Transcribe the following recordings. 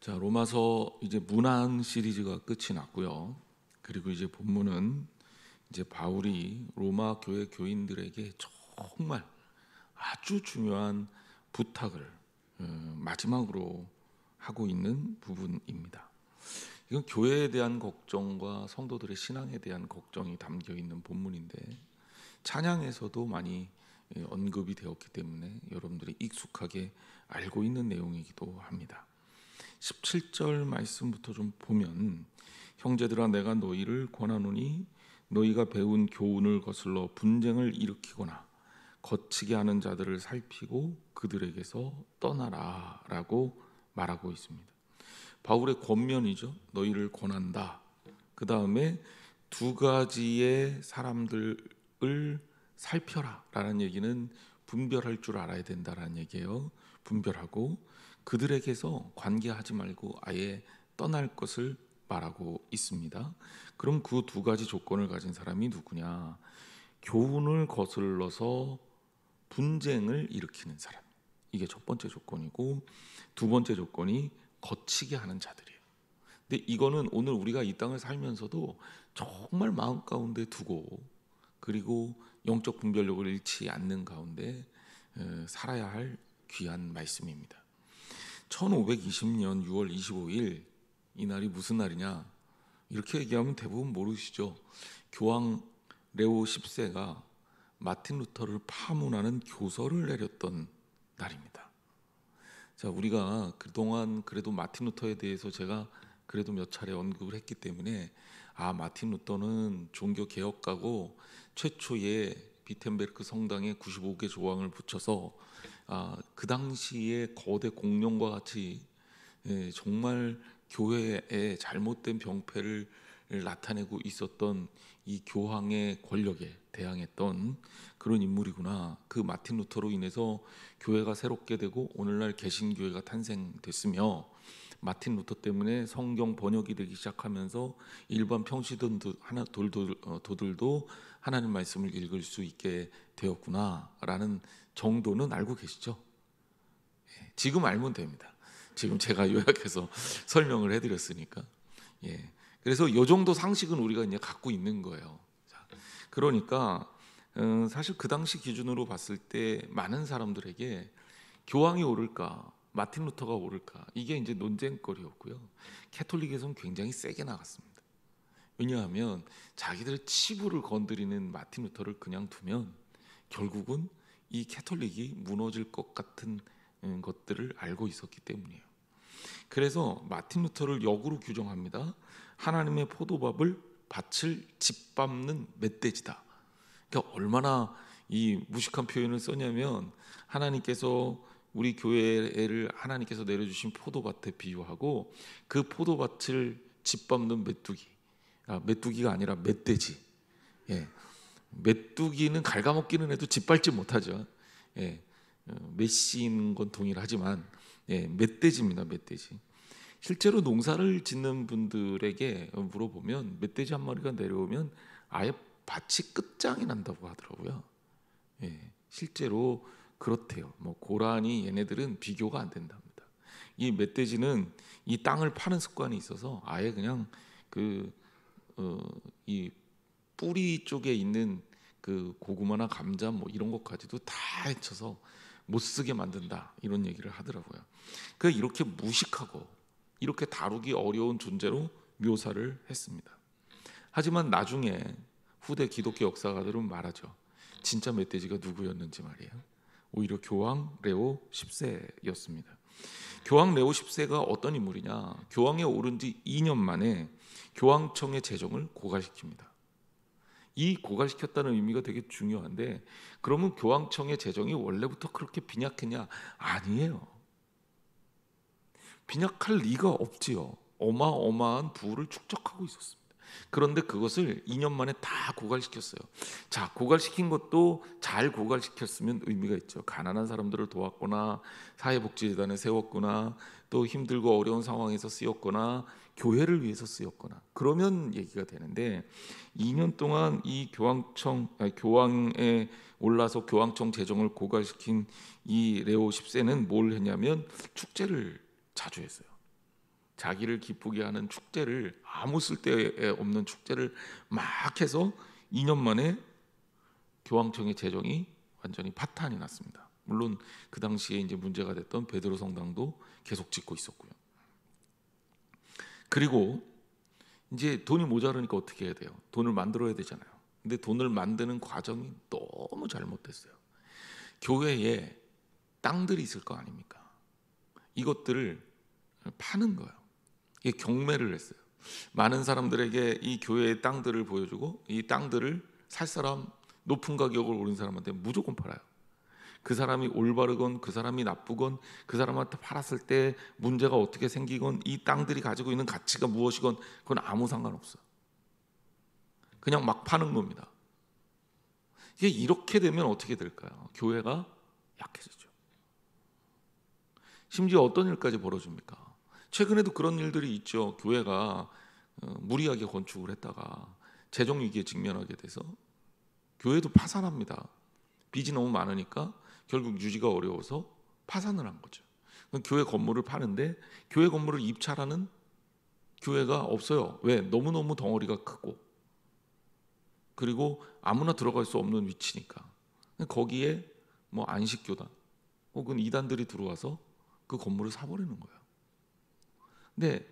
자, 로마서 이제 문안 시리즈가 끝이 났고요. 그리고 이제 본문은 이제 바울이 로마 교회 교인들에게 정말 아주 중요한 부탁을 마지막으로 하고 있는 부분입니다. 이건 교회에 대한 걱정과 성도들의 신앙에 대한 걱정이 담겨 있는 본문인데 찬양에서도 많이 언급이 되었기 때문에 여러분들이 익숙하게 알고 있는 내용이기도 합니다. 17절 말씀부터 좀 보면, 형제들아 내가 너희를 권하노니 너희가 배운 교훈을 거슬러 분쟁을 일으키거나 거치게 하는 자들을 살피고 그들에게서 떠나라 라고 말하고 있습니다. 바울의 권면이죠. 너희를 권한다. 그 다음에 두 가지의 사람들을 살펴라 라는 얘기는 분별할 줄 알아야 된다라는 얘기예요. 분별하고 그들에게서 관계하지 말고 아예 떠날 것을 말하고 있습니다. 그럼 그 두 가지 조건을 가진 사람이 누구냐? 교훈을 거슬러서 분쟁을 일으키는 사람, 이게 첫 번째 조건이고, 두 번째 조건이 거치게 하는 자들이에요. 근데 이거는 오늘 우리가 이 땅을 살면서도 정말 마음 가운데 두고, 그리고 영적 분별력을 잃지 않는 가운데 살아야 할 귀한 말씀입니다. 1520년 6월 25일, 이 날이 무슨 날이냐? 이렇게 얘기하면 대부분 모르시죠. 교황 레오 10세가 마틴 루터를 파문하는 교서를 내렸던 날입니다. 자, 우리가 그동안 그래도 마틴 루터에 대해서 제가 그래도 몇 차례 언급을 했기 때문에 마틴 루터는 종교 개혁가고 최초의 비텐베르크 성당에 95개 조항을 붙여서 그 당시에 거대 공룡과 같이 정말 교회의 잘못된 병폐를 나타내고 있었던 이 교황의 권력에 대항했던 그런 인물이구나. 그 마틴 루터로 인해서 교회가 새롭게 되고 오늘날 개신교회가 탄생됐으며, 마틴 루터 때문에 성경 번역이 되기 시작하면서 일반 평시도들도 하나님 말씀을 읽을 수 있게 되었구나라는 정도는 알고 계시죠? 지금 알면 됩니다. 지금 제가 요약해서 설명을 해드렸으니까. 그래서 이 정도 상식은 우리가 이제 갖고 있는 거예요. 그러니까 사실 그 당시 기준으로 봤을 때 많은 사람들에게 교황이 옳을까, 마틴 루터가 옳을까, 이게 이제 논쟁거리였고요. 캐톨릭에서는 굉장히 세게 나갔습니다. 왜냐하면 자기들의 치부를 건드리는 마틴 루터를 그냥 두면 결국은 이 캐톨릭이 무너질 것 같은 것들을 알고 있었기 때문이에요. 그래서 마틴 루터를 역으로 규정합니다. 하나님의 밭을 짓밟는 멧돼지다. 그러니까 얼마나 이 무식한 표현을 썼냐면, 하나님께서 우리 교회를 하나님께서 내려주신 포도밭에 비유하고 그 포도밭을 짓밟는 메뚜기가 아니라 멧돼지. 메뚜기는 갉아먹기는 해도 짓밟지 못하죠. 메시인 건 동일하지만 멧돼지입니다. 멧돼지. 실제로 농사를 짓는 분들에게 물어보면 멧돼지 한 마리가 내려오면 아예 밭이 끝장이 난다고 하더라고요. 실제로 그렇대요. 고라니 얘네들은 비교가 안 된답니다. 이 멧돼지는 이 땅을 파는 습관이 있어서 아예 그냥 이 뿌리 쪽에 있는 그 고구마나 감자 이런 것까지도 다 해쳐서 못 쓰게 만든다, 이런 얘기를 하더라고요. 이렇게 무식하고 이렇게 다루기 어려운 존재로 묘사를 했습니다. 하지만 나중에 후대 기독교 역사가들은 말하죠. 진짜 멧돼지가 누구였는지 말이에요. 오히려 교황 레오 10세였습니다. 교황 레오 10세가 어떤 인물이냐? 교황에 오른 지 2년 만에 교황청의 재정을 고갈시킵니다. 이 고갈시켰다는 의미가 되게 중요한데, 그러면 교황청의 재정이 원래부터 그렇게 빈약했냐? 아니에요. 빈약할 리가 없지요. 어마어마한 부를 축적하고 있었습니다. 그런데 그것을 2년 만에 다 고갈시켰어요. 자, 고갈시킨 것도 잘 고갈시켰으면 의미가 있죠. 가난한 사람들을 도왔거나 사회복지재단을 세웠거나 또 힘들고 어려운 상황에서 쓰였거나 교회를 위해서 쓰였거나 그러면 얘기가 되는데, 2년 동안 이 교황에 올라서 교황청 재정을 고갈시킨 이 레오 10세는 뭘 했냐면 축제를 자주 했어요. 자기를 기쁘게 하는 축제를, 아무 쓸데 없는 축제를 막 해서 2년 만에 교황청의 재정이 완전히 파탄이 났습니다. 물론 그 당시에 이제 문제가 됐던 베드로 성당도 계속 짓고 있었고요. 그리고 이제 돈이 모자르니까 어떻게 해야 돼요? 돈을 만들어야 되잖아요. 근데 돈을 만드는 과정이 너무 잘못됐어요. 교회에 땅들이 있을 거 아닙니까? 이것들을 파는 거예요. 이게 경매를 했어요. 많은 사람들에게 이 교회의 땅들을 보여주고 이 땅들을 살 사람, 높은 가격을 올린 사람한테 무조건 팔아요. 그 사람이 올바르건 그 사람이 나쁘건 그 사람한테 팔았을 때 문제가 어떻게 생기건 이 땅들이 가지고 있는 가치가 무엇이건 그건 아무 상관없어요. 그냥 막 파는 겁니다. 이게 이렇게 되면 어떻게 될까요? 교회가 약해지죠. 심지어 어떤 일까지 벌어집니까? 최근에도 그런 일들이 있죠. 교회가 무리하게 건축을 했다가 재정 위기에 직면하게 돼서 교회도 파산합니다. 빚이 너무 많으니까 결국 유지가 어려워서 파산을 한 거죠. 교회 건물을 파는데 교회 건물을 입찰하는 교회가 없어요. 왜? 너무너무 덩어리가 크고 그리고 아무나 들어갈 수 없는 위치니까. 거기에 뭐 안식교단 혹은 이단들이 들어와서 그 건물을 사버리는 거예요. 근데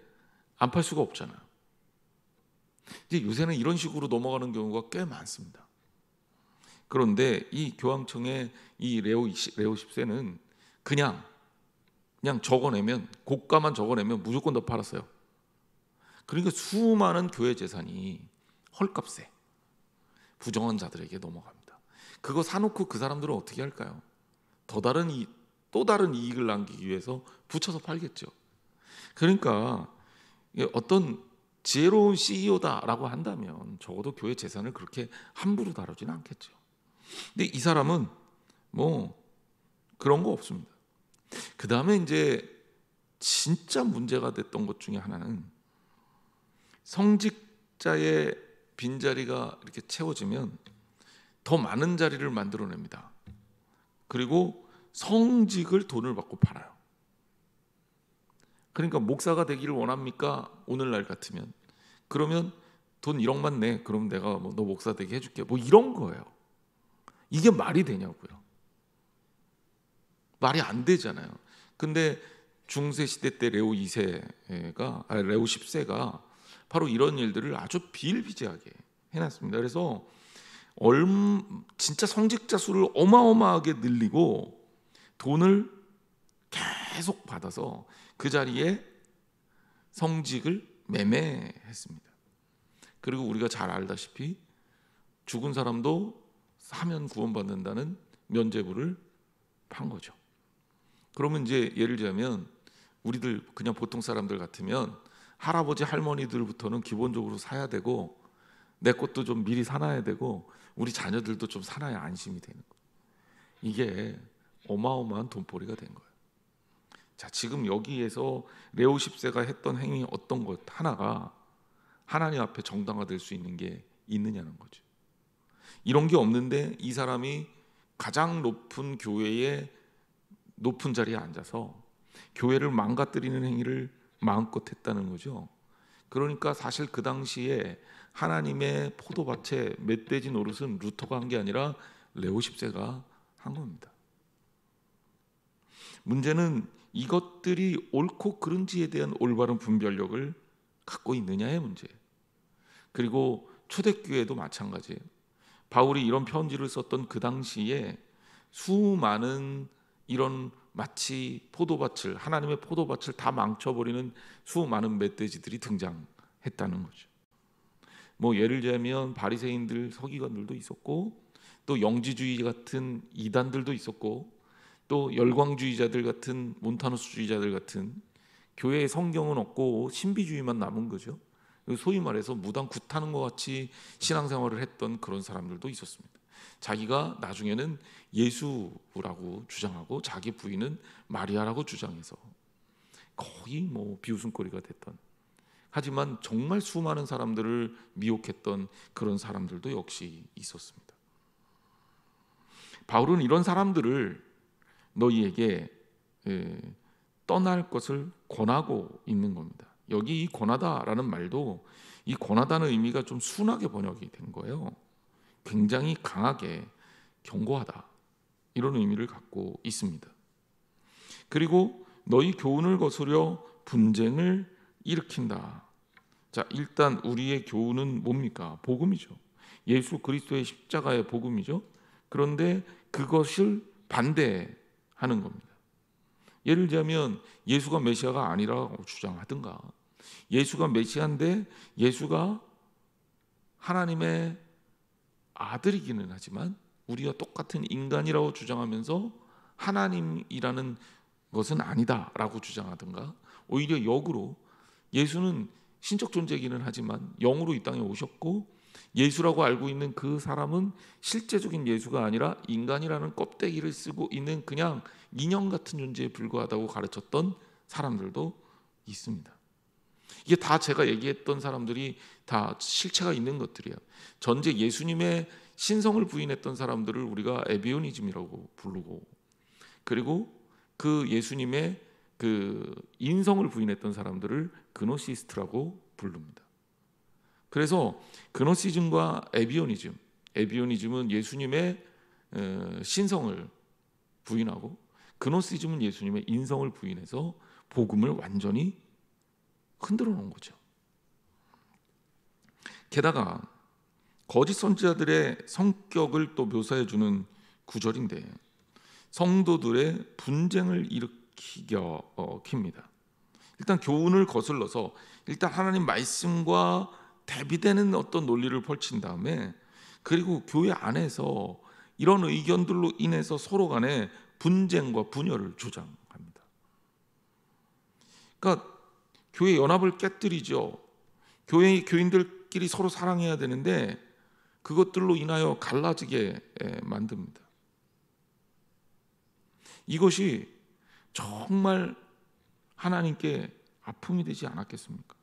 안 팔 수가 없잖아요. 이제 요새는 이런 식으로 넘어가는 경우가 꽤 많습니다. 그런데 이 교황청의 이 레오 10세는 그냥 적어내면, 고가만 적어내면 무조건 더 팔았어요. 그러니까 수많은 교회 재산이 헐값에 부정한 자들에게 넘어갑니다. 그거 사놓고 그 사람들은 어떻게 할까요? 또 다른 이익을 남기기 위해서 붙여서 팔겠죠. 그러니까 어떤 지혜로운 CEO다라고 한다면 적어도 교회 재산을 그렇게 함부로 다루지는 않겠죠. 근데 이 사람은 뭐 그런 거 없습니다. 그 다음에 이제 진짜 문제가 됐던 것 중에 하나는 성직자의 빈자리가 이렇게 채워지면 더 많은 자리를 만들어냅니다. 그리고 성직을 돈을 받고 팔아요. 그러니까 목사가 되기를 원합니까? 오늘날 같으면. 그러면 돈 1억만 내. 그럼 내가 너 목사 되게 해줄게. 뭐 이런 거예요. 이게 말이 되냐고요. 말이 안 되잖아요. 근데 중세 시대 때 레오 10세가 바로 이런 일들을 아주 비일비재하게 해놨습니다. 그래서 진짜 성직자 수를 어마어마하게 늘리고 돈을 계속 받아서 그 자리에 성직을 매매했습니다. 그리고 우리가 잘 알다시피 죽은 사람도 사면 구원받는다는 면죄부를 판 거죠. 그러면 이제 예를 들자면 우리들 그냥 보통 사람들 같으면 할아버지 할머니들부터는 기본적으로 사야 되고 내 것도 좀 미리 사놔야 되고 우리 자녀들도 좀 사놔야 안심이 되는 거예요. 이게 어마어마한 돈벌이가 된 거예요. 자, 지금 여기에서 레오 10세가 했던 행위 어떤 것 하나가 하나님 앞에 정당화될 수 있는 게 있느냐는 거죠. 이런 게 없는데 이 사람이 가장 높은 교회의 높은 자리에 앉아서 교회를 망가뜨리는 행위를 마음껏 했다는 거죠. 그러니까 사실 그 당시에 하나님의 포도밭에 멧돼지 노릇은 루터가 한 게 아니라 레오 10세가 한 겁니다. 문제는 이것들이 옳고 그른지에 대한 올바른 분별력을 갖고 있느냐의 문제예요. 그리고 초대교회도 마찬가지예요. 바울이 이런 편지를 썼던 그 당시에 수많은 이런 마치 포도밭을, 하나님의 포도밭을 다 망쳐버리는 수많은 멧돼지들이 등장했다는 거죠. 뭐 예를 들자면 바리새인들, 서기관들도 있었고 또 영지주의 같은 이단들도 있었고 또 열광주의자들 같은 몬타누스주의자들 같은 교회에 성경은 없고 신비주의만 남은 거죠. 소위 말해서 무당 굿하는 것 같이 신앙생활을 했던 그런 사람들도 있었습니다. 자기가 나중에는 예수라고 주장하고 자기 부인은 마리아라고 주장해서 거의 뭐 비웃음거리가 됐던, 하지만 정말 수많은 사람들을 미혹했던 그런 사람들도 역시 있었습니다. 바울은 이런 사람들을 너희에게 떠날 것을 권하고 있는 겁니다. 여기 이 권하다라는 말도 이 권하다는 의미가 좀 순하게 번역이 된 거예요. 굉장히 강하게 경고하다 이런 의미를 갖고 있습니다. 그리고 너희 교훈을 거스려 분쟁을 일으킨다. 자, 일단 우리의 교훈은 뭡니까? 복음이죠. 예수 그리스도의 십자가의 복음이죠. 그런데 그것을 반대하는 겁니다. 예를 들자면 예수가 메시아가 아니라고 주장하든가, 예수가 메시아인데 예수가 하나님의 아들이기는 하지만 우리가 똑같은 인간이라고 주장하면서 하나님이라는 것은 아니다라고 주장하든가, 오히려 역으로 예수는 신적 존재이기는 하지만 영으로 이 땅에 오셨고 예수라고 알고 있는 그 사람은 실제적인 예수가 아니라 인간이라는 껍데기를 쓰고 있는 그냥 인형 같은 존재에 불과하다고 가르쳤던 사람들도 있습니다. 이게 다 제가 얘기했던 사람들이 다 실체가 있는 것들이에요. 전제 예수님의 신성을 부인했던 사람들을 우리가 에비오니즘이라고 부르고, 그리고 그 예수님의 그 인성을 부인했던 사람들을 그노시스트라고 부릅니다. 그래서 그노시즘과 에비오니즘은 예수님의 신성을 부인하고, 그노시즘은 예수님의 인성을 부인해서 복음을 완전히 흔들어 놓은 거죠. 게다가 거짓 선지자들의 성격을 또 묘사해 주는 구절인데, 성도들의 분쟁을 일으킵니다. 일단 교훈을 거슬러서 일단 하나님 말씀과 대비되는 어떤 논리를 펼친 다음에, 그리고 교회 안에서 이런 의견들로 인해서 서로 간에 분쟁과 분열을 조장합니다. 그러니까 교회 연합을 깨뜨리죠. 교인들끼리 서로 사랑해야 되는데 그것들로 인하여 갈라지게 만듭니다. 이것이 정말 하나님께 아픔이 되지 않았겠습니까?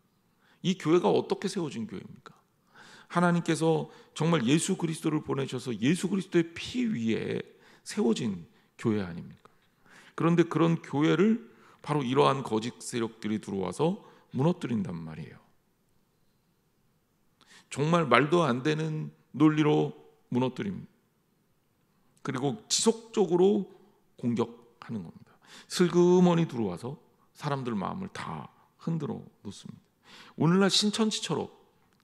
이 교회가 어떻게 세워진 교회입니까? 하나님께서 정말 예수 그리스도를 보내셔서 예수 그리스도의 피 위에 세워진 교회 아닙니까? 그런데 그런 교회를 바로 이러한 거짓 세력들이 들어와서 무너뜨린단 말이에요. 정말 말도 안 되는 논리로 무너뜨립니다. 그리고 지속적으로 공격하는 겁니다. 슬그머니 들어와서 사람들 마음을 다 흔들어 놓습니다. 오늘날 신천지처럼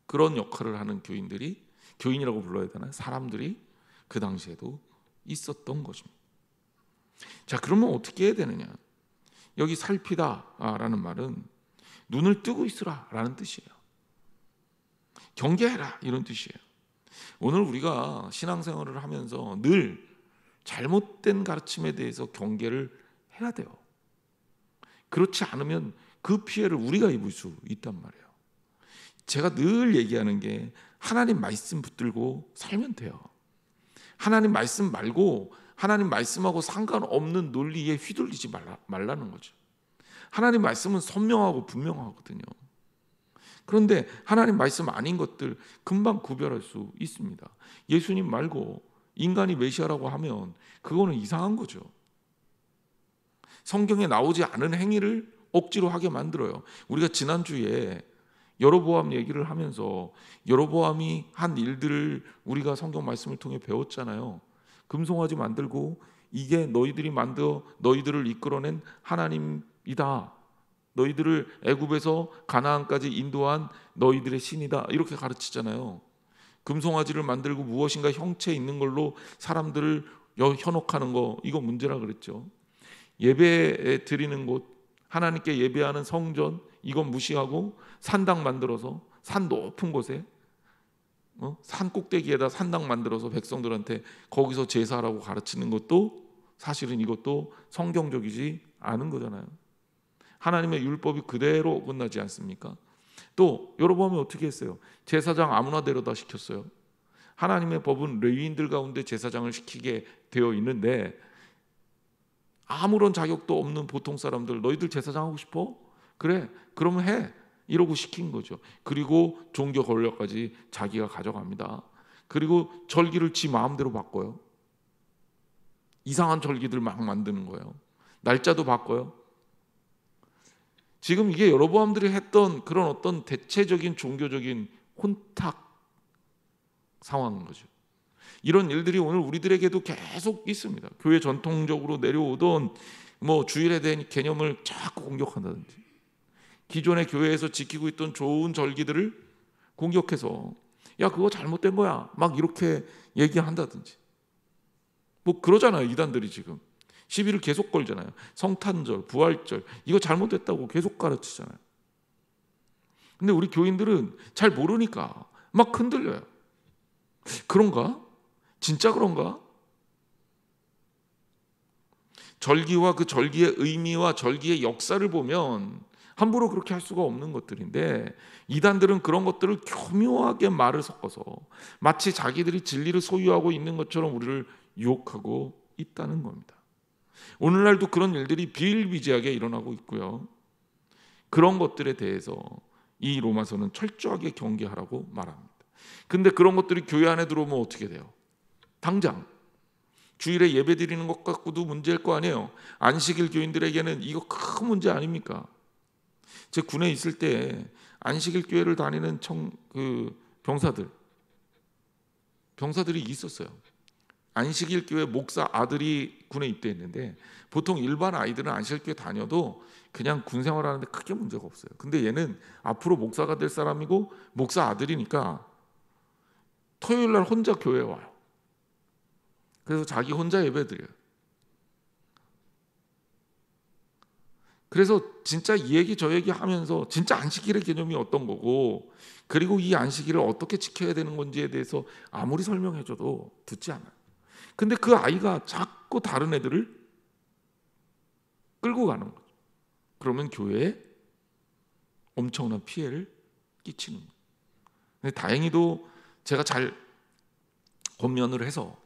그런 역할을 하는 교인이라고 불러야 되나? 사람들이 그 당시에도 있었던 것입니다. 자, 그러면 어떻게 해야 되느냐? 여기 살피다라는 말은 눈을 뜨고 있으라라는 뜻이에요. 경계해라 이런 뜻이에요. 오늘 우리가 신앙생활을 하면서 늘 잘못된 가르침에 대해서 경계를 해야 돼요. 그렇지 않으면 그 피해를 우리가 입을 수 있단 말이에요. 제가 늘 얘기하는 게 하나님 말씀 붙들고 살면 돼요. 하나님 말씀 말고 하나님 말씀하고 상관없는 논리에 휘둘리지 말라는 거죠. 하나님 말씀은 선명하고 분명하거든요. 그런데 하나님 말씀 아닌 것들 금방 구별할 수 있습니다. 예수님 말고 인간이 메시아라고 하면 그거는 이상한 거죠. 성경에 나오지 않은 행위를 억지로 하게 만들어요. 우리가 지난주에 여로보암 얘기를 하면서 여로보암이 한 일들을 우리가 성경 말씀을 통해 배웠잖아요. 금송아지 만들고 이게 너희들이 만들어 너희들을 이끌어낸 하나님이다. 너희들을 애굽에서 가나안까지 인도한 너희들의 신이다. 이렇게 가르치잖아요. 금송아지를 만들고 무엇인가 형체 있는 걸로 사람들을 현혹하는 거, 이거 문제라 그랬죠. 예배 드리는 곳, 하나님께 예배하는 성전, 이건 무시하고 산당 만들어서 산 높은 곳에 산 꼭대기에다 산당 만들어서 백성들한테 거기서 제사라고 가르치는 것도 사실은 이것도 성경적이지 않은 거잖아요. 하나님의 율법이 그대로 끝나지 않습니까? 또 여러분 어떻게 했어요? 제사장 아무나 데려다 시켰어요. 하나님의 법은 레위인들 가운데 제사장을 시키게 되어 있는데 아무런 자격도 없는 보통 사람들, 너희들 제사장 하고 싶어? 그래, 그러면 해. 이러고 시킨 거죠. 그리고 종교 권력까지 자기가 가져갑니다. 그리고 절기를 지 마음대로 바꿔요. 이상한 절기들 막 만드는 거예요. 날짜도 바꿔요. 지금 이게 여로보암들이 했던 그런 어떤 대체적인 종교적인 혼탁 상황인 거죠. 이런 일들이 오늘 우리들에게도 계속 있습니다. 교회 전통적으로 내려오던 주일에 대한 개념을 자꾸 공격한다든지, 기존의 교회에서 지키고 있던 좋은 절기들을 공격해서 야 그거 잘못된 거야 막 이렇게 얘기한다든지, 그러잖아요. 이단들이 지금 시비를 계속 걸잖아요. 성탄절, 부활절 이거 잘못됐다고 계속 가르치잖아요. 근데 우리 교인들은 잘 모르니까 막 흔들려요. 그런가? 진짜 그런가? 절기와 그 절기의 의미와 절기의 역사를 보면 함부로 그렇게 할 수가 없는 것들인데, 이단들은 그런 것들을 교묘하게 말을 섞어서 마치 자기들이 진리를 소유하고 있는 것처럼 우리를 유혹하고 있다는 겁니다. 오늘날도 그런 일들이 비일비재하게 일어나고 있고요. 그런 것들에 대해서 이 로마서는 철저하게 경계하라고 말합니다. 근데 그런 것들이 교회 안에 들어오면 어떻게 돼요? 당장 주일에 예배 드리는 것 갖고도 문제일 거 아니에요. 안식일 교인들에게는 이거 큰 문제 아닙니까? 제 군에 있을 때 안식일 교회를 다니는 병사들이 있었어요. 안식일 교회 목사 아들이 군에 입대했는데, 보통 일반 아이들은 안식일 교회 다녀도 그냥 군 생활하는데 크게 문제가 없어요. 근데 얘는 앞으로 목사가 될 사람이고 목사 아들이니까 토요일 날 혼자 교회에 와요. 그래서 자기 혼자 예배 드려요. 그래서 진짜 이 얘기 저 얘기 하면서 진짜 안식일의 개념이 어떤 거고, 그리고 이 안식일을 어떻게 지켜야 되는 건지에 대해서 아무리 설명해줘도 듣지 않아요. 근데 그 아이가 자꾸 다른 애들을 끌고 가는 거죠. 그러면 교회에 엄청난 피해를 끼치는 거예요. 근데 다행히도 제가 잘 권면을 해서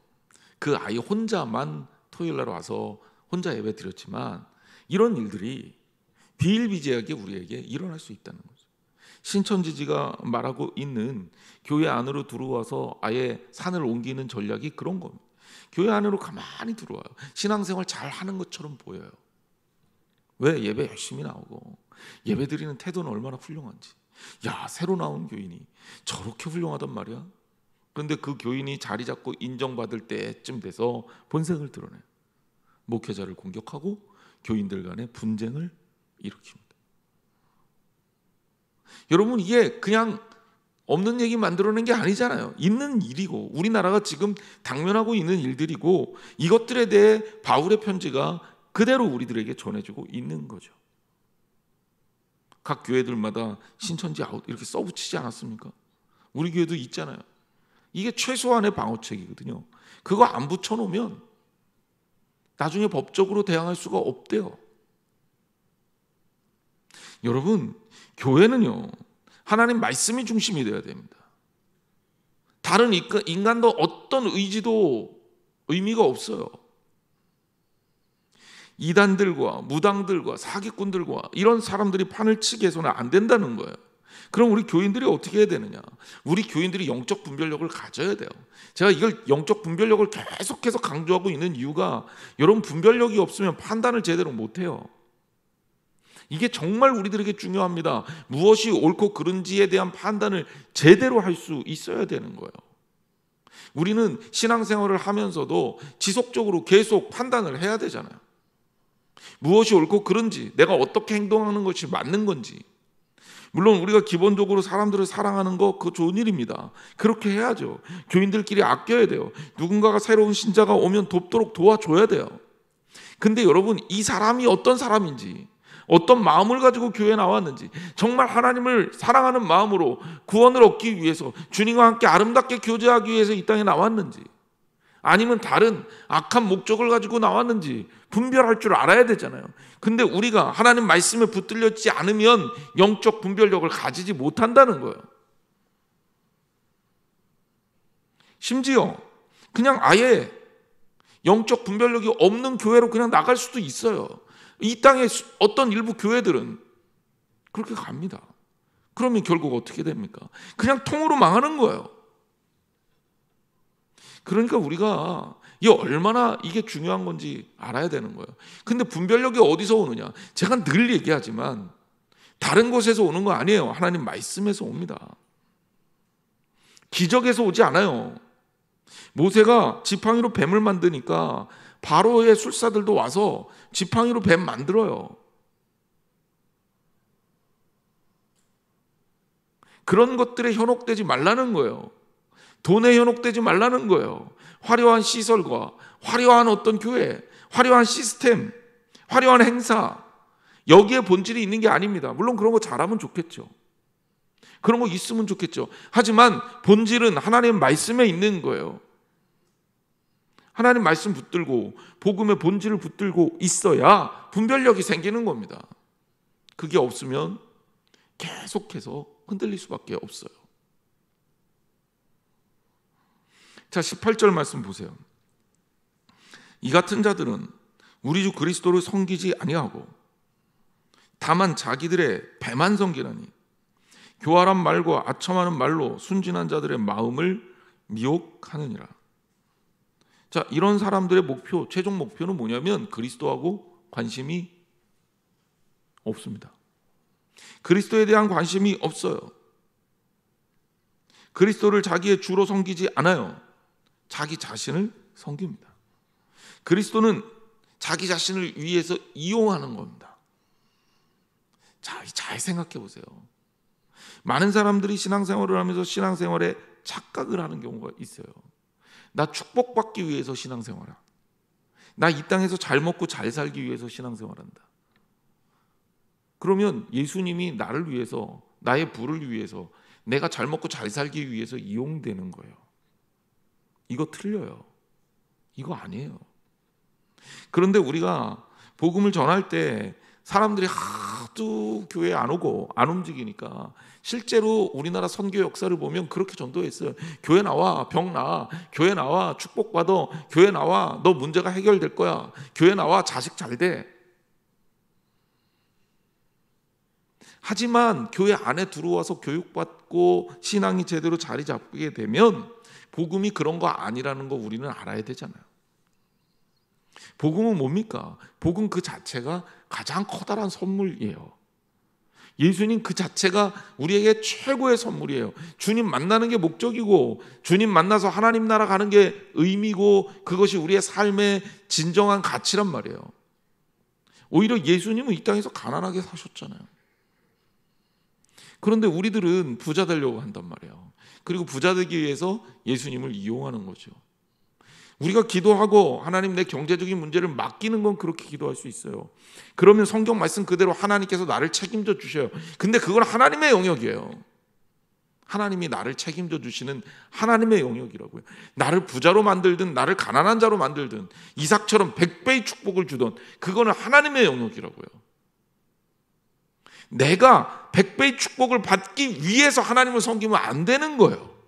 그 아이 혼자만 토요일 날 와서 혼자 예배 드렸지만, 이런 일들이 비일비재하게 우리에게 일어날 수 있다는 거죠. 신천지지가 말하고 있는 교회 안으로 들어와서 아예 산을 옮기는 전략이 그런 겁니다. 교회 안으로 가만히 들어와요. 신앙생활 잘 하는 것처럼 보여요. 왜? 예배 열심히 나오고 예배 드리는 태도는 얼마나 훌륭한지. 야, 새로 나온 교인이 저렇게 훌륭하단 말이야. 그런데 그 교인이 자리 잡고 인정받을 때쯤 돼서 본색을 드러내요. 목회자를 공격하고 교인들 간의 분쟁을 일으킵니다. 여러분, 이게 그냥 없는 얘기 만들어낸 게 아니잖아요. 있는 일이고 우리나라가 지금 당면하고 있는 일들이고, 이것들에 대해 바울의 편지가 그대로 우리들에게 전해주고 있는 거죠. 각 교회들마다 신천지 아웃 이렇게 써붙이지 않았습니까? 우리 교회도 있잖아요. 이게 최소한의 방어책이거든요. 그거 안 붙여놓으면 나중에 법적으로 대항할 수가 없대요. 여러분, 교회는요, 하나님 말씀이 중심이 되어야 됩니다. 다른 인간도 어떤 의지도 의미가 없어요. 이단들과 무당들과 사기꾼들과 이런 사람들이 판을 치게 해서는 안 된다는 거예요. 그럼 우리 교인들이 어떻게 해야 되느냐? 우리 교인들이 영적 분별력을 가져야 돼요. 제가 이걸 영적 분별력을 계속해서 강조하고 있는 이유가, 여러분 분별력이 없으면 판단을 제대로 못해요. 이게 정말 우리들에게 중요합니다. 무엇이 옳고 그른지에 대한 판단을 제대로 할 수 있어야 되는 거예요. 우리는 신앙생활을 하면서도 지속적으로 계속 판단을 해야 되잖아요. 무엇이 옳고 그른지, 내가 어떻게 행동하는 것이 맞는 건지. 물론 우리가 기본적으로 사람들을 사랑하는 거 그거 좋은 일입니다. 그렇게 해야죠. 교인들끼리 아껴야 돼요. 누군가가 새로운 신자가 오면 돕도록 도와줘야 돼요. 근데 여러분, 이 사람이 어떤 사람인지, 어떤 마음을 가지고 교회에 나왔는지, 정말 하나님을 사랑하는 마음으로 구원을 얻기 위해서 주님과 함께 아름답게 교제하기 위해서 이 땅에 나왔는지, 아니면 다른 악한 목적을 가지고 나왔는지 분별할 줄 알아야 되잖아요. 근데 우리가 하나님 말씀에 붙들렸지 않으면 영적 분별력을 가지지 못한다는 거예요. 심지어 그냥 아예 영적 분별력이 없는 교회로 그냥 나갈 수도 있어요. 이 땅의 어떤 일부 교회들은 그렇게 갑니다. 그러면 결국 어떻게 됩니까? 그냥 통으로 망하는 거예요. 그러니까 우리가 이게 얼마나 이게 중요한 건지 알아야 되는 거예요. 근데 분별력이 어디서 오느냐? 제가 늘 얘기하지만 다른 곳에서 오는 거 아니에요. 하나님 말씀에서 옵니다. 기적에서 오지 않아요. 모세가 지팡이로 뱀을 만드니까 바로의 술사들도 와서 지팡이로 뱀 만들어요. 그런 것들에 현혹되지 말라는 거예요. 돈에 현혹되지 말라는 거예요. 화려한 시설과 화려한 어떤 교회, 화려한 시스템, 화려한 행사, 여기에 본질이 있는 게 아닙니다. 물론 그런 거 잘하면 좋겠죠. 그런 거 있으면 좋겠죠. 하지만 본질은 하나님 말씀에 있는 거예요. 하나님 말씀 붙들고 복음의 본질을 붙들고 있어야 분별력이 생기는 겁니다. 그게 없으면 계속해서 흔들릴 수밖에 없어요. 자, 18절 말씀 보세요. 이 같은 자들은 우리 주 그리스도를 섬기지 아니하고 다만 자기들의 배만 섬기나니 교활한 말과 아첨하는 말로 순진한 자들의 마음을 미혹하느니라. 자, 이런 사람들의 목표, 최종 목표는 뭐냐면 그리스도하고 관심이 없습니다. 그리스도에 대한 관심이 없어요. 그리스도를 자기의 주로 섬기지 않아요. 자기 자신을 섬깁니다. 그리스도는 자기 자신을 위해서 이용하는 겁니다. 자, 잘 생각해 보세요. 많은 사람들이 신앙생활을 하면서 신앙생활에 착각을 하는 경우가 있어요. 나 축복받기 위해서 신앙생활한다. 나 이 땅에서 잘 먹고 잘 살기 위해서 신앙생활한다. 그러면 예수님이 나를 위해서, 나의 부를 위해서, 내가 잘 먹고 잘 살기 위해서 이용되는 거예요. 이거 틀려요. 이거 아니에요. 그런데 우리가 복음을 전할 때 사람들이 하도 교회에 안 오고 안 움직이니까 실제로 우리나라 선교 역사를 보면 그렇게 전도했어요. 교회 나와, 병 나아. 교회 나와, 축복받아. 교회 나와, 너 문제가 해결될 거야. 교회 나와, 자식 잘 돼. 하지만 교회 안에 들어와서 교육받고 신앙이 제대로 자리 잡게 되면 복음이 그런 거 아니라는 거 우리는 알아야 되잖아요. 복음은 뭡니까? 복음 그 자체가 가장 커다란 선물이에요. 예수님 그 자체가 우리에게 최고의 선물이에요. 주님 만나는 게 목적이고 주님 만나서 하나님 나라 가는 게 의미고 그것이 우리의 삶의 진정한 가치란 말이에요. 오히려 예수님은 이 땅에서 가난하게 사셨잖아요. 그런데 우리들은 부자 되려고 한단 말이에요. 그리고 부자 되기 위해서 예수님을 이용하는 거죠. 우리가 기도하고 하나님 내 경제적인 문제를 맡기는 건 그렇게 기도할 수 있어요. 그러면 성경 말씀 그대로 하나님께서 나를 책임져 주셔요. 근데 그건 하나님의 영역이에요. 하나님이 나를 책임져 주시는 하나님의 영역이라고요. 나를 부자로 만들든 나를 가난한 자로 만들든 이삭처럼 100배의 축복을 주든 그거는 하나님의 영역이라고요. 내가 100배의 축복을 받기 위해서 하나님을 섬기면 안 되는 거예요.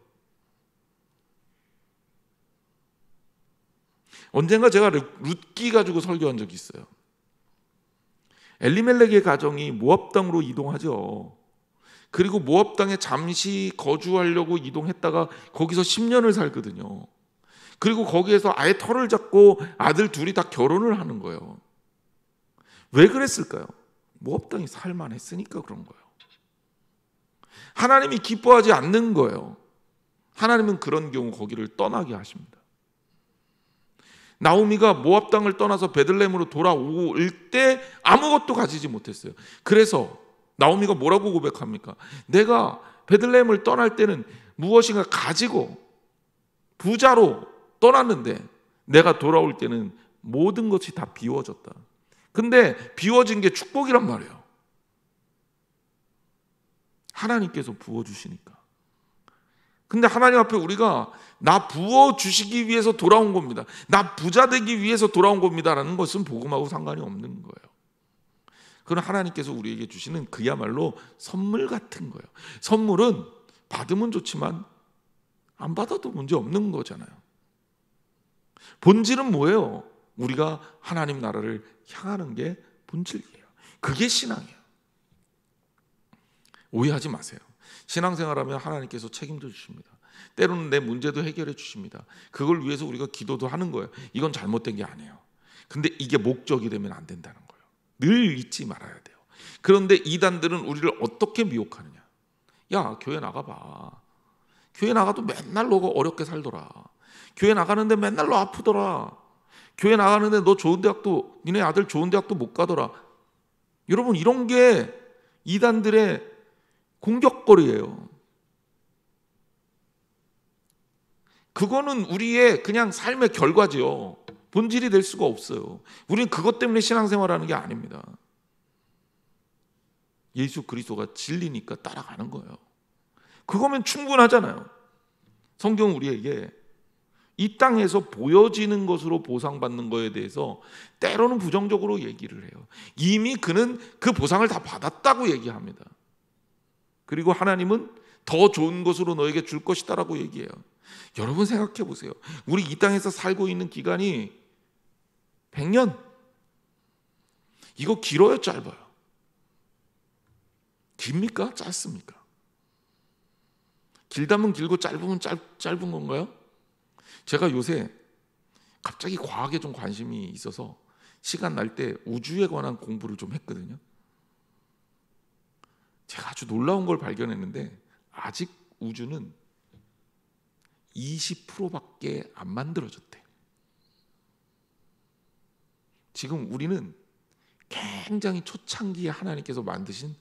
언젠가 제가 룻기 가지고 설교한 적이 있어요. 엘리멜렉의 가정이 모압 땅으로 이동하죠. 그리고 모압 땅에 잠시 거주하려고 이동했다가 거기서 10년을 살거든요. 그리고 거기에서 아예 터를 잡고 아들 둘이 다 결혼을 하는 거예요. 왜 그랬을까요? 모압 땅이 살만했으니까 그런 거예요. 하나님이 기뻐하지 않는 거예요. 하나님은 그런 경우 거기를 떠나게 하십니다. 나오미가 모압 땅을 떠나서 베들레헴으로 돌아올 때 아무것도 가지지 못했어요. 그래서 나오미가 뭐라고 고백합니까? 내가 베들레헴을 떠날 때는 무엇인가 가지고 부자로 떠났는데 내가 돌아올 때는 모든 것이 다 비워졌다. 근데 비워진 게 축복이란 말이에요. 하나님께서 부어주시니까. 근데 하나님 앞에 우리가 나 부어주시기 위해서 돌아온 겁니다. 나 부자 되기 위해서 돌아온 겁니다. 라는 것은 복음하고 상관이 없는 거예요. 그건 하나님께서 우리에게 주시는 그야말로 선물 같은 거예요. 선물은 받으면 좋지만 안 받아도 문제 없는 거잖아요. 본질은 뭐예요? 우리가 하나님 나라를 향하는 게 본질이에요. 그게 신앙이에요. 오해하지 마세요. 신앙생활하면 하나님께서 책임져 주십니다. 때로는 내 문제도 해결해 주십니다. 그걸 위해서 우리가 기도도 하는 거예요. 이건 잘못된 게 아니에요. 근데 이게 목적이 되면 안 된다는 거예요. 늘 잊지 말아야 돼요. 그런데 이단들은 우리를 어떻게 미혹하느냐? 야, 교회 나가봐. 교회 나가도 맨날 너가 어렵게 살더라. 교회 나가는데 맨날 너 아프더라. 교회 나가는데 너 좋은 대학도, 니네 아들 좋은 대학도 못 가더라. 여러분, 이런 게 이단들의 공격거리예요. 그거는 우리의 그냥 삶의 결과지요. 본질이 될 수가 없어요. 우리는 그것 때문에 신앙생활하는 게 아닙니다. 예수 그리스도가 진리니까 따라가는 거예요. 그거면 충분하잖아요. 성경은 우리에게 이 땅에서 보여지는 것으로 보상받는 것에 대해서 때로는 부정적으로 얘기를 해요. 이미 그는 그 보상을 다 받았다고 얘기합니다. 그리고 하나님은 더 좋은 것으로 너에게 줄 것이다라고 얘기해요. 여러분 생각해 보세요. 우리 이 땅에서 살고 있는 기간이 100년. 이거 길어요, 짧아요? 깁니까? 짧습니까? 길다면 길고 짧으면 짧은 건가요? 제가 요새 갑자기 과학에 좀 관심이 있어서 시간 날 때 우주에 관한 공부를 좀 했거든요. 제가 아주 놀라운 걸 발견했는데 아직 우주는 20%밖에 안 만들어졌대. 지금 우리는 굉장히 초창기에 하나님께서 만드신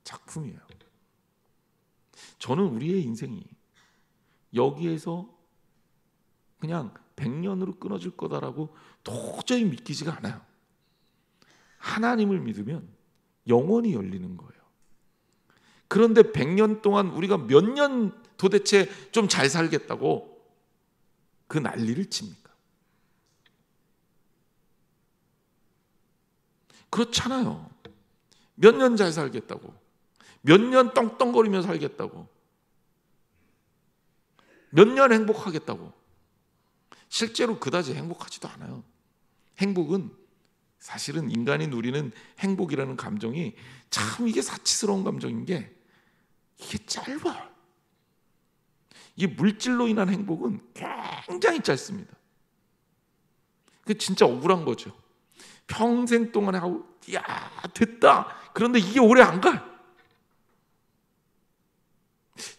작품이에요. 저는 우리의 인생이 여기에서 그냥 100년으로 끊어질 거다라고 도저히 믿기지가 않아요. 하나님을 믿으면 영원히 열리는 거예요. 그런데 100년 동안 우리가 몇 년 도대체 좀 잘 살겠다고 그 난리를 칩니까? 그렇잖아요. 몇 년 잘 살겠다고, 몇 년 떵떵거리며 살겠다고, 몇 년 행복하겠다고. 실제로 그다지 행복하지도 않아요. 행복은 사실은 인간이 누리는 행복이라는 감정이 참 이게 사치스러운 감정인 게 이게 짧아요. 이 물질로 인한 행복은 굉장히 짧습니다. 그게 진짜 억울한 거죠. 평생 동안 하고 야 됐다. 그런데 이게 오래 안 가.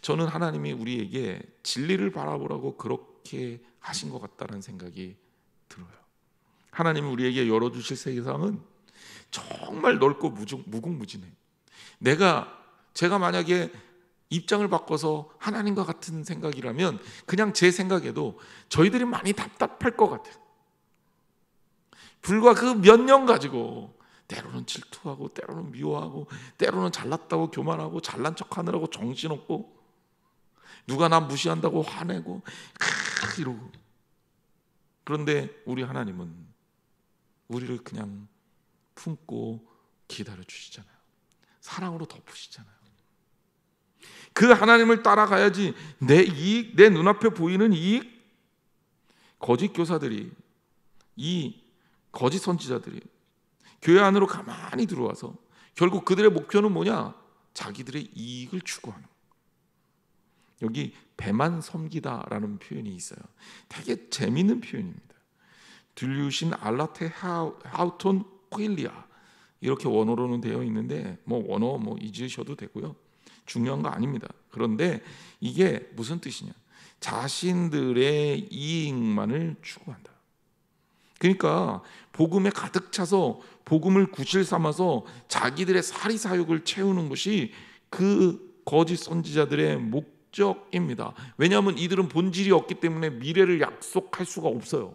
저는 하나님이 우리에게 진리를 바라보라고 그렇게 하신 것 같다는 생각이 들어요. 하나님이 우리에게 열어주실 세상은 정말 넓고 무궁무진해. 제가 만약에 입장을 바꿔서 하나님과 같은 생각이라면 그냥 제 생각에도 저희들이 많이 답답할 것 같아요. 불과 그 몇 년 가지고 때로는 질투하고 때로는 미워하고 때로는 잘났다고 교만하고 잘난 척하느라고 정신없고 누가 나 무시한다고 화내고 이러고. 그런데 우리 하나님은 우리를 그냥 품고 기다려주시잖아요. 사랑으로 덮으시잖아요. 그 하나님을 따라가야지 내 이익, 내 눈앞에 보이는 이익, 거짓 교사들이, 이 거짓 선지자들이 교회 안으로 가만히 들어와서 결국 그들의 목표는 뭐냐? 자기들의 이익을 추구하는. 여기 배만 섬기다라는 표현이 있어요. 되게 재미있는 표현입니다. 들류신 알라테 하우톤 코일리아 이렇게 원어로는 되어 있는데 원어 잊으셔도 되고요. 중요한 거 아닙니다. 그런데 이게 무슨 뜻이냐? 자신들의 이익만을 추구한다. 그러니까 복음에 가득 차서 복음을 구실 삼아서 자기들의 사리사욕을 채우는 것이 그 거짓 선지자들의 목적입니다. 왜냐하면 이들은 본질이 없기 때문에 미래를 약속할 수가 없어요.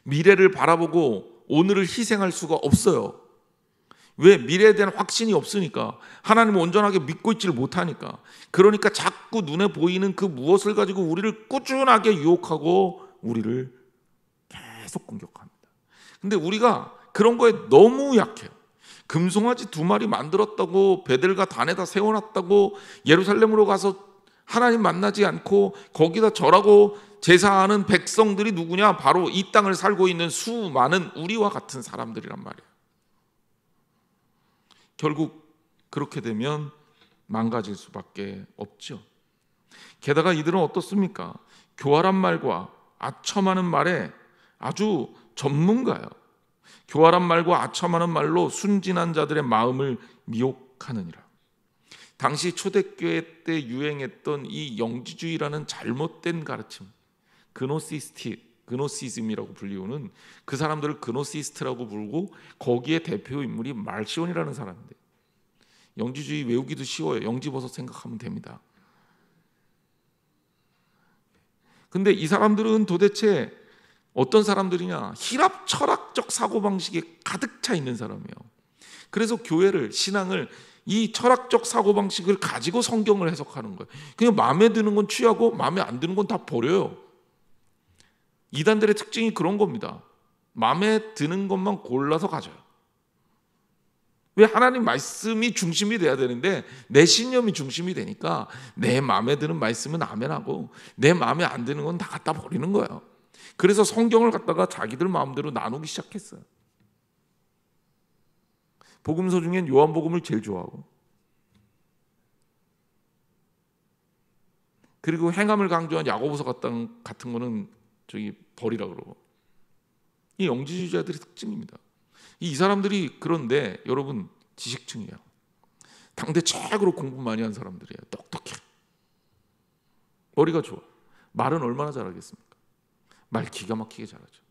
미래를 바라보고 오늘을 희생할 수가 없어요. 왜? 미래에 대한 확신이 없으니까. 하나님을 온전하게 믿고 있지를 못하니까. 그러니까 자꾸 눈에 보이는 그 무엇을 가지고 우리를 꾸준하게 유혹하고 우리를 계속 공격합니다. 근데 우리가 그런 거에 너무 약해요. 금송아지 2마리 만들었다고 베델과 단에다 세워놨다고 예루살렘으로 가서 하나님 만나지 않고 거기다 절하고 제사하는 백성들이 누구냐? 바로 이 땅을 살고 있는 수많은 우리와 같은 사람들이란 말이에요. 결국 그렇게 되면 망가질 수밖에 없죠. 게다가 이들은 어떻습니까? 교활한 말과 아첨하는 말에 아주 전문가예요. 교활한 말과 아첨하는 말로 순진한 자들의 마음을 미혹하느니라. 당시 초대교회 때 유행했던 이 영지주의라는 잘못된 가르침, 그노시즘이라고 불리우는, 그 사람들을 그노시스트라고 부르고 거기에 대표 인물이 말시온이라는 사람인데, 영지주의 외우기도 쉬워요. 영지버섯 생각하면 됩니다. 근데 이 사람들은 도대체 어떤 사람들이냐? 힐압 철학적 사고방식에 가득 차 있는 사람이에요. 그래서 교회를, 신앙을 이 철학적 사고방식을 가지고 성경을 해석하는 거예요. 그냥 마음에 드는 건 취하고 마음에 안 드는 건 다 버려요. 이단들의 특징이 그런 겁니다. 마음에 드는 것만 골라서 가져요. 왜? 하나님 말씀이 중심이 돼야 되는데 내 신념이 중심이 되니까 내 마음에 드는 말씀은 아멘하고 내 마음에 안 드는 건 다 갖다 버리는 거예요. 그래서 성경을 갖다가 자기들 마음대로 나누기 시작했어요. 복음서 중엔 요한복음을 제일 좋아하고, 그리고 행함을 강조한 야고보서 같은 거는 저기 버리라 그러고. 이 영지주의자들의 특징입니다. 이 사람들이, 그런데 여러분, 지식층이에요. 당대 최고로 공부 많이 한 사람들이에요. 똑똑해. 머리가 좋아. 말은 얼마나 잘하겠습니까? 말 기가 막히게 잘하죠.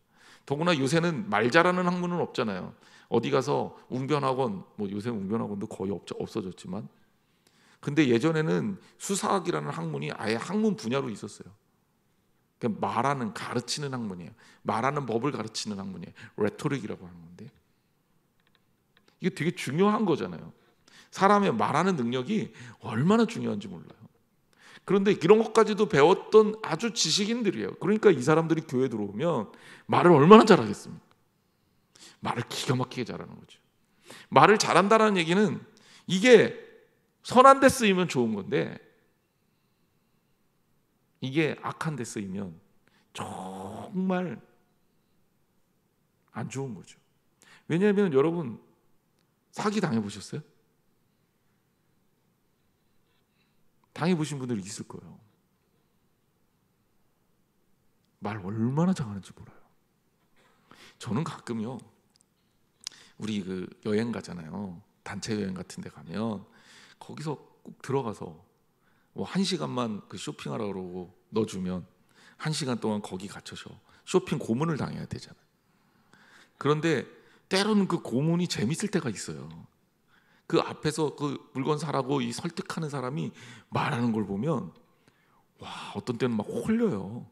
더구나 요새는 말 잘하는 학문은 없잖아요. 어디 가서 웅변학원, 뭐 요새 웅변학원도 거의 없어졌지만, 근데 예전에는 수사학이라는 학문이 아예 학문 분야로 있었어요. 그러니까 말하는, 가르치는 학문이에요. 말하는 법을 가르치는 학문이에요. 레토릭이라고 하는 건데, 이게 되게 중요한 거잖아요. 사람의 말하는 능력이 얼마나 중요한지 몰라요. 그런데 이런 것까지도 배웠던 아주 지식인들이에요. 그러니까 이 사람들이 교회 들어오면 말을 얼마나 잘하겠습니까? 말을 기가 막히게 잘하는 거죠. 말을 잘한다는 얘기는 이게 선한 데 쓰이면 좋은 건데 이게 악한 데 쓰이면 정말 안 좋은 거죠. 왜냐하면 여러분, 사기 당해보셨어요? 당해보신 분들이 있을 거예요. 말 얼마나 잘하는지 몰라요. 저는 가끔요, 우리 그 여행 가잖아요. 단체 여행 같은 데 가면 거기서 꼭 들어가서 뭐 1시간만 그 쇼핑하라고 그러고 넣어주면 1시간 동안 거기 갇혀서 쇼핑 고문을 당해야 되잖아요. 그런데 때로는 그 고문이 재밌을 때가 있어요. 그 앞에서 그 물건 사라고 이 설득하는 사람이 말하는 걸 보면 와, 어떤 때는 막 홀려요.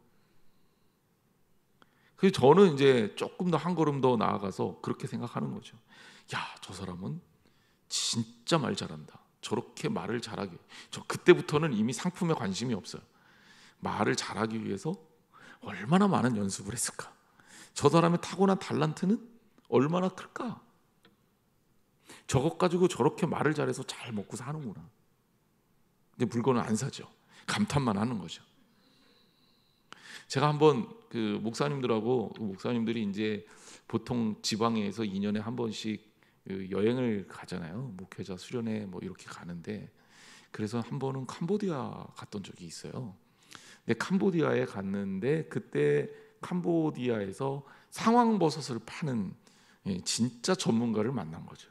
그래서 저는 이제 조금 더 한 걸음 더 나아가서 그렇게 생각하는 거죠. 야, 저 사람은 진짜 말 잘한다. 저렇게 말을 잘하게. 저 그때부터는 이미 상품에 관심이 없어요. 말을 잘하기 위해서 얼마나 많은 연습을 했을까? 저 사람의 타고난 달란트는 얼마나 클까? 저것 가지고 저렇게 말을 잘해서 잘 먹고 사는구나. 근데 물건을 안 사죠. 감탄만 하는 거죠. 제가 한번 그 목사님들이 이제 보통 지방에서 2년에 한 번씩 그 여행을 가잖아요. 목회자 수련회 뭐 이렇게 가는데, 그래서 한 번은 캄보디아 갔던 적이 있어요. 근데 캄보디아에 갔는데 그때 캄보디아에서 상황버섯을 파는 진짜 전문가를 만난 거죠.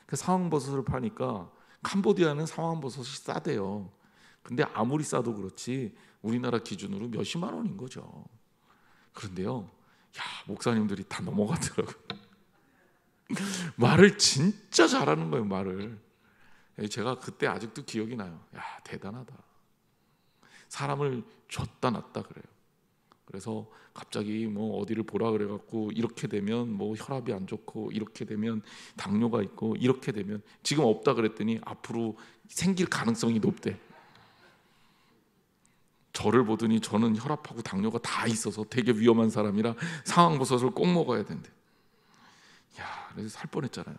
그 상황버섯을 파니까 캄보디아는 상황버섯이 싸대요. 근데 아무리 싸도 그렇지 우리나라 기준으로 몇십만 원인 거죠. 그런데요, 야, 목사님들이 다 넘어가더라고요. 말을 진짜 잘하는 거예요, 말을. 제가 그때 아직도 기억이 나요. 야, 대단하다. 사람을 줬다 놨다 그래요. 그래서 갑자기 뭐 어디를 보라 그래갖고 이렇게 되면 뭐 혈압이 안 좋고 이렇게 되면 당뇨가 있고 이렇게 되면, 지금 없다 그랬더니 앞으로 생길 가능성이 높대. 저를 보더니 저는 혈압하고 당뇨가 다 있어서 되게 위험한 사람이라 상황버섯을 꼭 먹어야 된대. 야, 그래서 살 뻔했잖아요.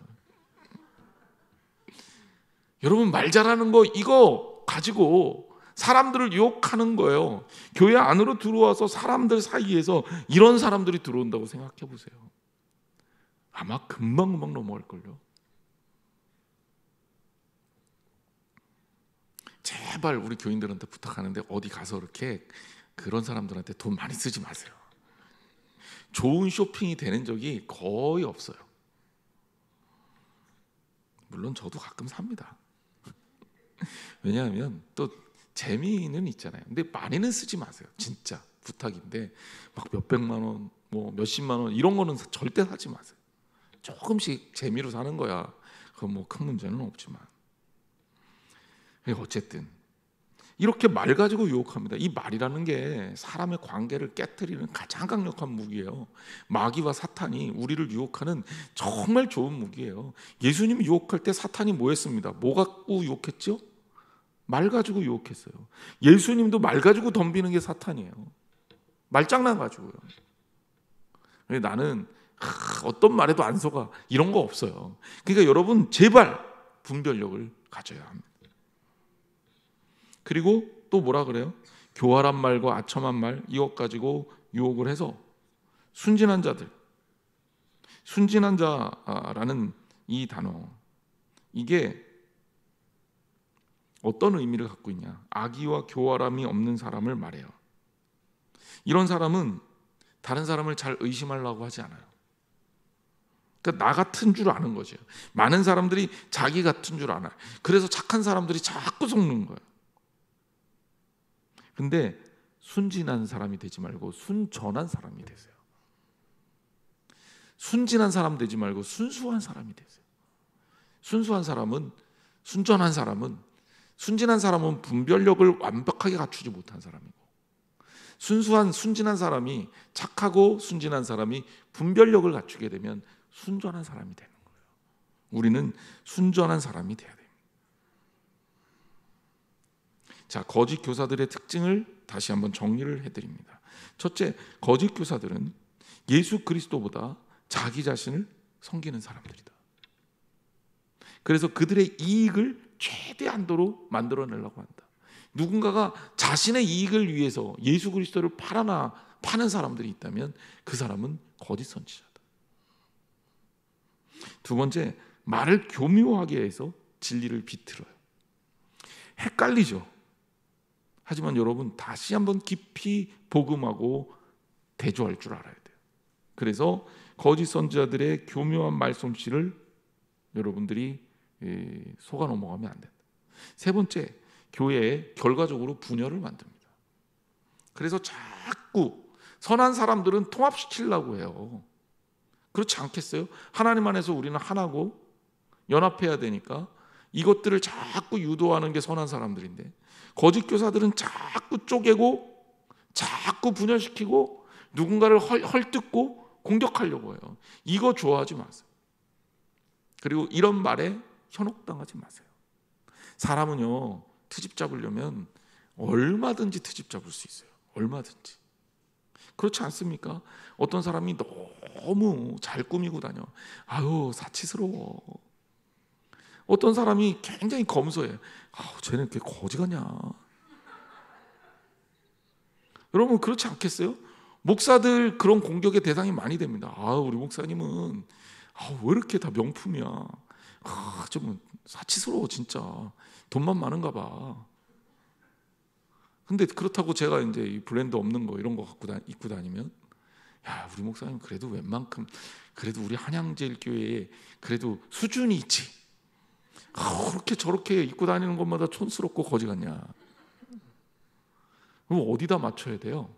여러분, 말 잘하는 거 이거 가지고 사람들을 유혹하는 거예요. 교회 안으로 들어와서 사람들 사이에서 이런 사람들이 들어온다고 생각해 보세요. 아마 금방금방 넘어갈걸요. 제발 우리 교인들한테 부탁하는데 어디 가서 이렇게 그런 사람들한테 돈 많이 쓰지 마세요. 좋은 쇼핑이 되는 적이 거의 없어요. 물론 저도 가끔 삽니다. 왜냐하면 또 재미는 있잖아요. 근데 많이는 쓰지 마세요. 진짜 부탁인데 막 몇백만 원, 뭐 몇십만 원 이런 거는 절대 사지 마세요. 조금씩 재미로 사는 거야. 그건 뭐 큰 문제는 없지만. 어쨌든 이렇게 말 가지고 유혹합니다. 이 말이라는 게 사람의 관계를 깨트리는 가장 강력한 무기예요. 마귀와 사탄이 우리를 유혹하는 정말 좋은 무기예요. 예수님 유혹할 때 사탄이 뭐 했습니다? 뭐 갖고 유혹했죠? 말 가지고 유혹했어요. 예수님도 말 가지고 덤비는 게 사탄이에요. 말장난 가지고요. 나는 어떤 말에도 안 속아 이런 거 없어요. 그러니까 여러분 제발 분별력을 가져야 합니다. 그리고 또 뭐라 그래요? 교활한 말과 아첨한 말 이것 가지고 유혹을 해서 순진한 자들, 순진한 자라는 이 단어, 이게 어떤 의미를 갖고 있냐? 악의와 교활함이 없는 사람을 말해요. 이런 사람은 다른 사람을 잘 의심하려고 하지 않아요. 그러니까 나 같은 줄 아는 거죠. 많은 사람들이 자기 같은 줄 알아요. 그래서 착한 사람들이 자꾸 속는 거예요. 근데 순진한 사람이 되지 말고 순전한 사람이 되세요. 순진한 사람 되지 말고 순수한 사람이 되세요. 순수한 사람은, 순전한 사람은, 순진한 사람은 분별력을 완벽하게 갖추지 못한 사람이고, 순진한 사람이, 착하고 순진한 사람이 분별력을 갖추게 되면 순전한 사람이 되는 거예요. 우리는 순전한 사람이 돼야 됩니다. 자, 거짓 교사들의 특징을 다시 한번 정리를 해드립니다. 첫째, 거짓 교사들은 예수 그리스도보다 자기 자신을 섬기는 사람들이다. 그래서 그들의 이익을 최대한도로 만들어내려고 한다. 누군가가 자신의 이익을 위해서 예수 그리스도를 파는 사람들이 있다면 그 사람은 거짓 선지자다. 두 번째, 말을 교묘하게 해서 진리를 비틀어요. 헷갈리죠. 하지만 여러분 다시 한번 깊이 복음하고 대조할 줄 알아야 돼요. 그래서 거짓 선지자들의 교묘한 말솜씨를 여러분들이 속아 넘어가면 안 된다. 세 번째, 교회에 결과적으로 분열을 만듭니다. 그래서 자꾸 선한 사람들은 통합시키려고 해요. 그렇지 않겠어요? 하나님 안에서 우리는 하나고 연합해야 되니까 이것들을 자꾸 유도하는 게 선한 사람들인데, 거짓 교사들은 자꾸 쪼개고 자꾸 분열시키고 누군가를 헐뜯고 공격하려고 해요. 이거 좋아하지 마세요. 그리고 이런 말에 현혹당하지 마세요. 사람은요, 트집 잡으려면 얼마든지 트집 잡을 수 있어요. 얼마든지. 그렇지 않습니까? 어떤 사람이 너무 잘 꾸미고 다녀. 아유, 사치스러워. 어떤 사람이 굉장히 검소해. 쟤는 이렇게 거지 같냐. 여러분 그렇지 않겠어요? 목사들 그런 공격의 대상이 많이 됩니다. 우리 목사님은 왜 이렇게 다 명품이야. 좀 사치스러워 진짜. 돈만 많은가 봐. 근데 그렇다고 제가 이제 이 브랜드 없는 거 이런 거 갖고 입고 다니면, 야, 우리 목사님 그래도 웬만큼 그래도 우리 한양제일교회에 그래도 수준이 있지. 그렇게 저렇게 입고 다니는 것마다 촌스럽고 거지 같냐. 그럼 어디다 맞춰야 돼요?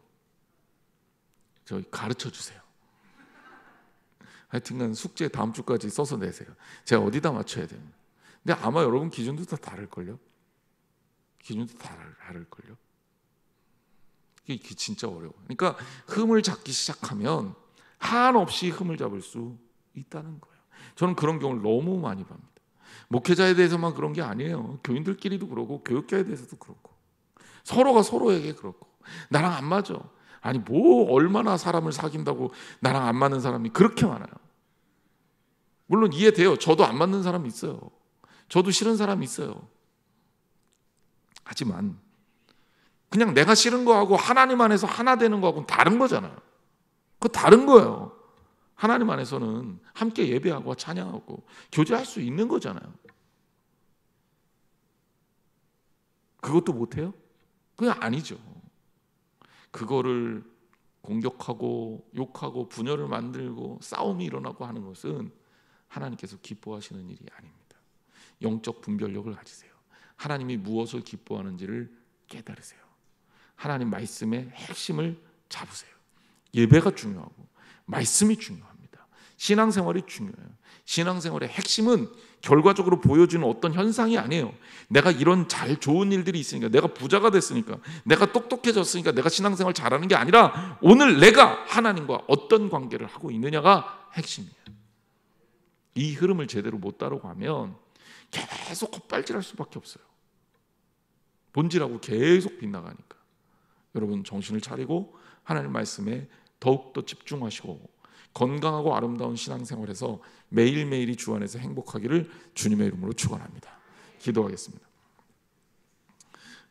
저 가르쳐 주세요. 하여튼간 숙제 다음 주까지 써서 내세요. 제가 어디다 맞춰야 됩니다. 근데 아마 여러분 기준도 다 다를걸요. 기준도 다 다를걸요. 이게 진짜 어려워. 그러니까 흠을 잡기 시작하면 한없이 흠을 잡을 수 있다는 거예요. 저는 그런 경우를 너무 많이 봅니다. 목회자에 대해서만 그런 게 아니에요. 교인들끼리도 그렇고 교육자에 대해서도 그렇고 서로가 서로에게 그렇고 나랑 안 맞아. 아니 뭐 얼마나 사람을 사귄다고 나랑 안 맞는 사람이 그렇게 많아요. 물론 이해돼요. 저도 안 맞는 사람이 있어요. 저도 싫은 사람이 있어요. 하지만 그냥 내가 싫은 거하고 하나님 안에서 하나 되는 거하고는 다른 거잖아요. 그거 다른 거예요. 하나님 안에서는 함께 예배하고 찬양하고 교제할 수 있는 거잖아요. 그것도 못해요? 그건 아니죠. 그거를 공격하고 욕하고 분열을 만들고 싸움이 일어나고 하는 것은 하나님께서 기뻐하시는 일이 아닙니다. 영적 분별력을 가지세요. 하나님이 무엇을 기뻐하는지를 깨달으세요. 하나님 말씀의 핵심을 잡으세요. 예배가 중요하고 말씀이 중요합니다. 신앙생활이 중요해요. 신앙생활의 핵심은 결과적으로 보여주는 어떤 현상이 아니에요. 내가 이런 좋은 일들이 있으니까, 내가 부자가 됐으니까, 내가 똑똑해졌으니까 내가 신앙생활 잘하는 게 아니라 오늘 내가 하나님과 어떤 관계를 하고 있느냐가 핵심이에요. 이 흐름을 제대로 못 따라가면 계속 헛발질할 수밖에 없어요. 본질하고 계속 빗나가니까. 여러분 정신을 차리고 하나님 말씀에 더욱더 집중하시고 건강하고 아름다운 신앙생활에서 매일매일이 주 안에서 행복하기를 주님의 이름으로 축원합니다. 기도하겠습니다.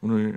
오늘